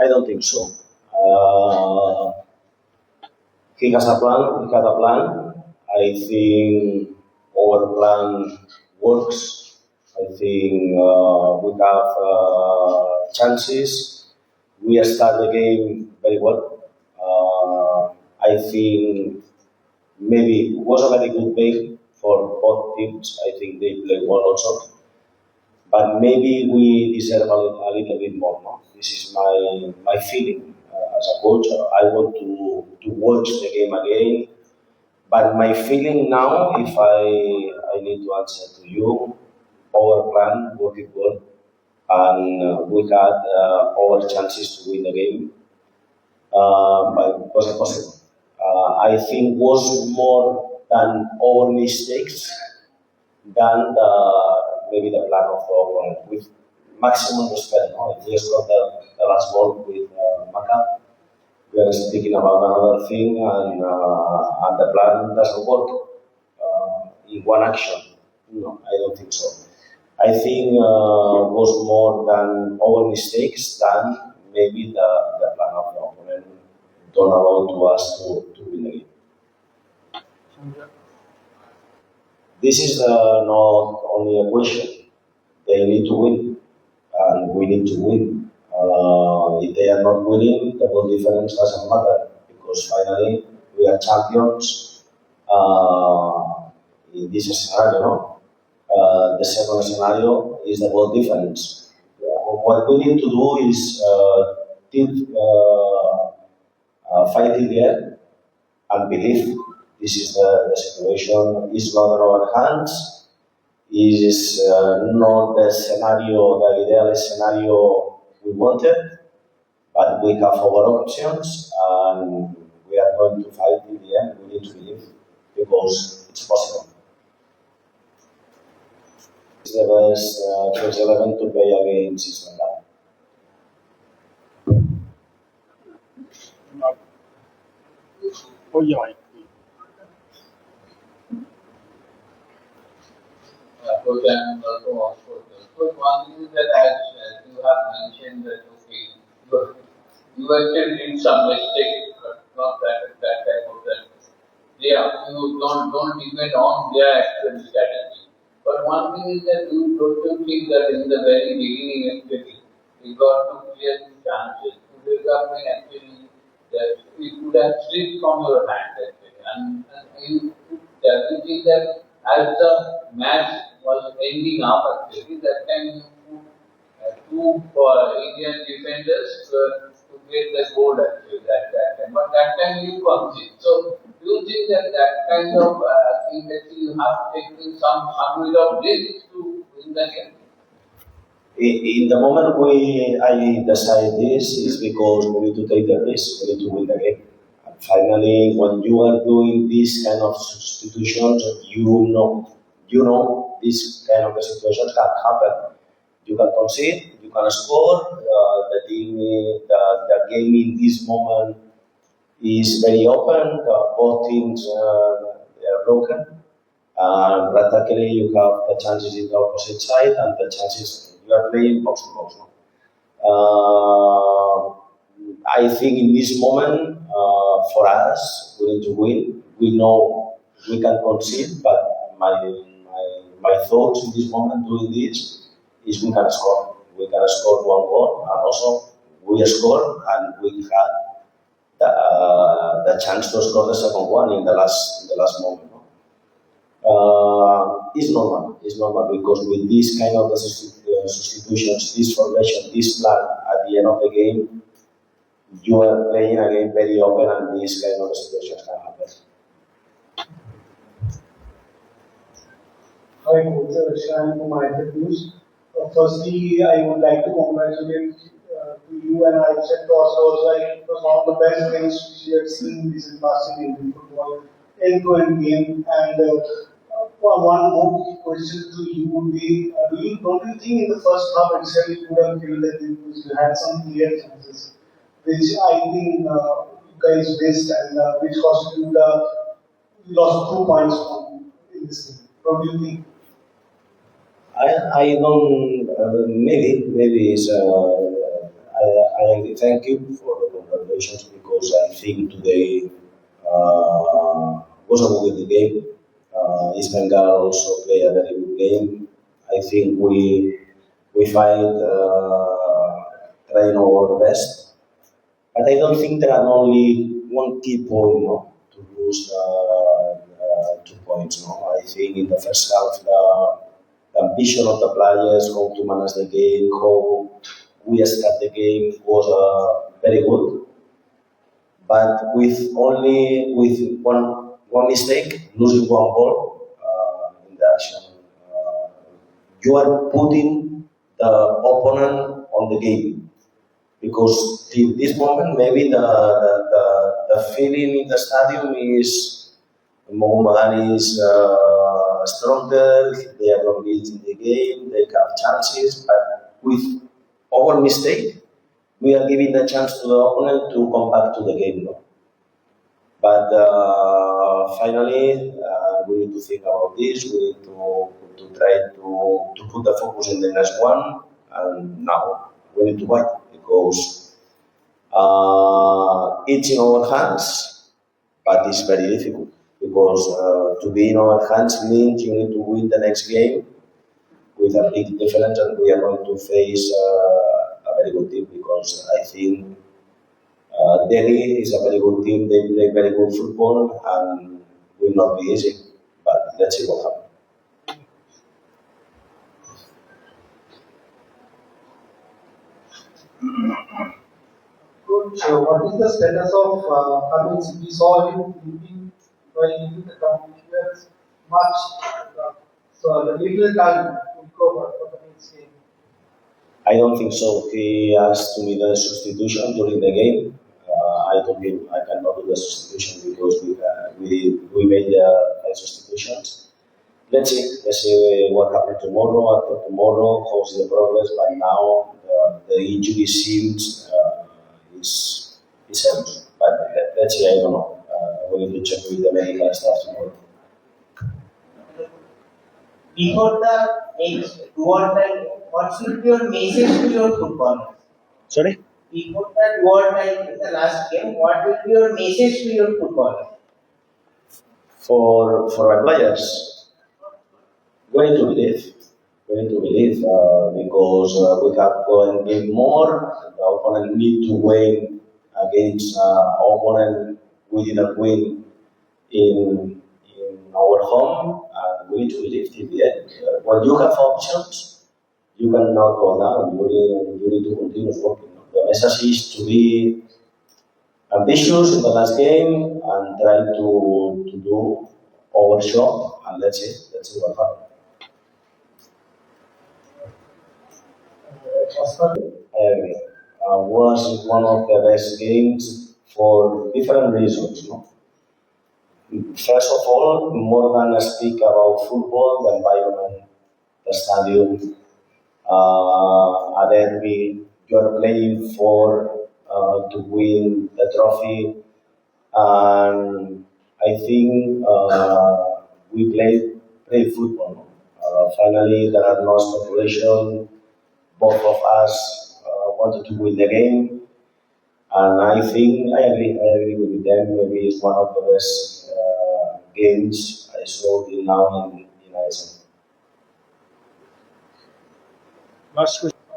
I don't think so. He has a plan. He had a plan. I think our plan works. I think we have chances. We start the game very well. I think maybe it was a very good game for both teams. I think they played well also. But maybe we deserve a little bit more. No? This is my feeling as a coach. I want to watch the game again. But my feeling now, if I need to answer to you, our plan worked well, and we had our chances to win the game, but it wasn't possible. I think was more than our mistakes than maybe the plan of the opponent. With maximum respect, no? If we scored the last ball with Maka, we are speaking about another thing, and the plan doesn't work in one action. No, I don't think so. I think was more than our mistakes than maybe the plan of the opponent don't allow to us to win the game. This is not only a question. They need to win, and we need to win. If they are not winning, the goal difference doesn't matter because finally we are champions in this scenario. No? The second scenario is the goal difference. What we need to do is fight in the end and believe this is the situation. It's not in our hands. It is not the scenario, the ideal scenario we wanted, but we have our options and we are going to fight in the end. We need to believe because it's possible. It's the best first 11 to play against Israel. Coach, I'm also on coach. Coach, one thing is that as you have mentioned that okay, you actually did some mistake, but not that type of that. Yeah, you don't depend on their actual strategy. But one thing is that don't you think that in the very beginning actually you got to clear the chances. You wake up and actually that it could have slipped from your hand actually, and you think that as the match was ending up actually, that time you put two Indian defenders to get the goal actually that time. But that time you concede. So do you think that kind of thing that you have taken some bit of risk to win the game? In the moment I decide this is because we need to take the risk, we need to win the game. And finally, when you are doing this kind of substitutions, you know this kind of situations can happen. You can concede, you can score. The game in this moment is very open. Both teams they are broken. Practically, you have the chances in the opposite side and the chances you are playing box to box. I think in this moment, for us, we need to win. We know we can concede, but my thoughts in this moment doing this is we can score. We can score one goal, and also we score, and we had the chance to score the second one in the last moment. It's normal. It's normal because with this kind of substitutions, this formation, this plan, at the end of the game, you are playing a game very open, and these kind of situations can happen. Hi, Coach Shan from United News. Firstly, I would like to congratulate to you, and I've said to ourselves that it was one of the best games we have seen this past in Indian football, end-to-end game. And one more question to you would be: don't you think in the first half itself you would have felt that you had some clear chances, which I think you guys missed, and which cost you lost 2 points in this game? What do you think? I don't maybe it's I I thank you for the congratulations because I think today was a good game. East Bengal also play a very good game. I think we fight trying our best, but I don't think there are only one key point, to lose 2 points. I think in the first half the ambition of the players, how to manage the game, how we start the game was very good. But with one mistake, losing one ball in the action, you are putting the opponent on the game because till this moment maybe the feeling in the stadium is Mohammedan is stronger, they are not leading the game, they have chances, but with our mistake, we are giving the chance to the opponent to come back to the game. No? But finally, we need to think about this. We need to try to put the focus in the next one. And now we need to fight because it's in our hands, but it's very difficult because to be in our hands means you need to win the next game with a big difference, and we are going to face a very good team because I think Delhi is a very good team. They play very good football and will not be easy. But let's see what happens. Coach, what is the status of Mbsg? We saw him leaving leaving the competition much. So the little time to recover for the next game. I don't think so. He asked to me the substitution during the game. I told him I cannot do the substitution because we made the 5 substitutions. Let's see what happens tomorrow. After tomorrow, how's the progress? But now the injury seems is serious. But let's see. I don't know. We need to check with the medical staff tomorrow. Before the next do or die, what should be your message to your footballers? Sorry. Before the do or die in the last game, what will be your message to your footballers? For our players, we need to believe. We need to believe because we have to give more. The opponent need to win against opponent we didn't win in our home. And we need to believe till the end. When you have options, you cannot go down. You need to continue working. The message is to be ambitious in the last game and try to do our job. And let's see what happens. I agree. Was one of the best games for different reasons. No? First of all, more than speak about football, the environment, the stadium, a derby, you are playing for to win the trophy, and I think we played football. No? Finally, there are no speculation. Both of us wanted to win the game, and I think I agree with them. Maybe it's one of the best games I saw till now in ISL. Of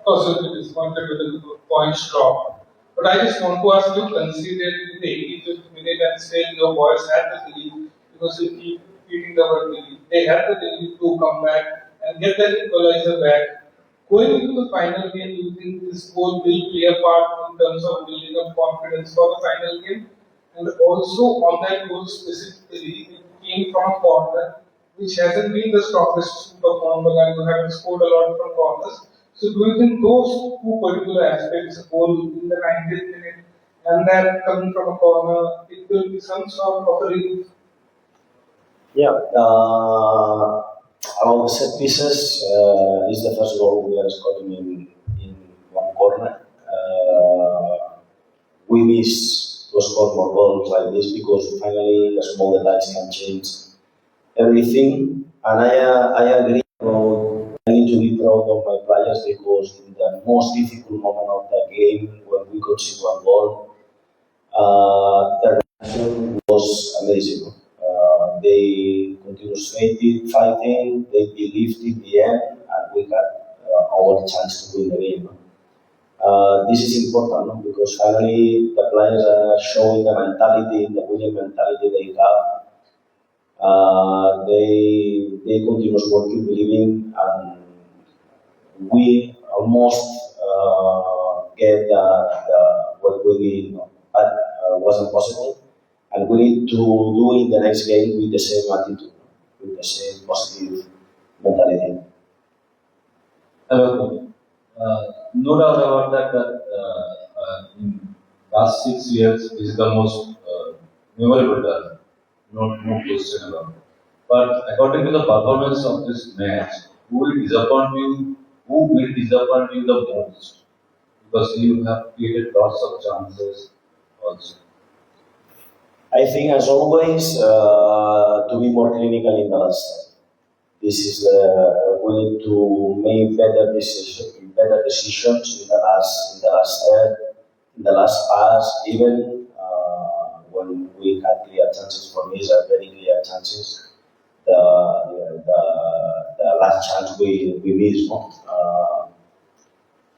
course, you'll be disappointed with the points drop. But I just want to ask you, considering the 85th minute and still your boys had the belief because you keep beating the belief. They had the belief to come back and get that equalizer back. Going into the final game, do you think this goal will play a part in terms of building up confidence for the final game? And also on that goal specifically, it came from a corner, which hasn't been the strongest suit of Mohammedan. You haven't scored a lot from corners. So do you think those two particular aspects, goal in the 90th minute and that coming from a corner, it will be some sort of a relief? Yeah. About the set pieces, is the first goal we are scoring in one corner. We miss to score more goals like this because finally the small details can change everything. And I agree. I need to be proud of my players because in the most difficult moment of the game when we conceded one goal. The reaction was amazing. They continued fighting, they believed in the end, and we had our chance to win the game. This is important, no? Because finally the players are showing the mentality, the winning mentality they have. They continue working, believing, and we almost get what we need, but wasn't possible. And we need to do in the next game with the same attitude, with the same positive mentality. Hello. No doubt about that. In last 6 years, this is the most memorable turn. No question about it. But according to the performance of this match, who will disappoint you? Who will disappoint you the most? Because you have created lots of chances also. I think, as always, to be more clinical in the last step. This is we need to make better decisions in the last step, in the last pass, even when we had clear chances. For me, are very clear chances. The last chance we missed. No?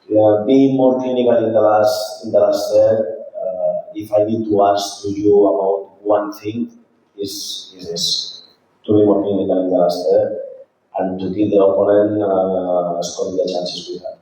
Yeah, being more clinical in the last step. If I need to ask to you about one thing, is this: to be more clinical in the last step and to give the opponent scoring the chances we have.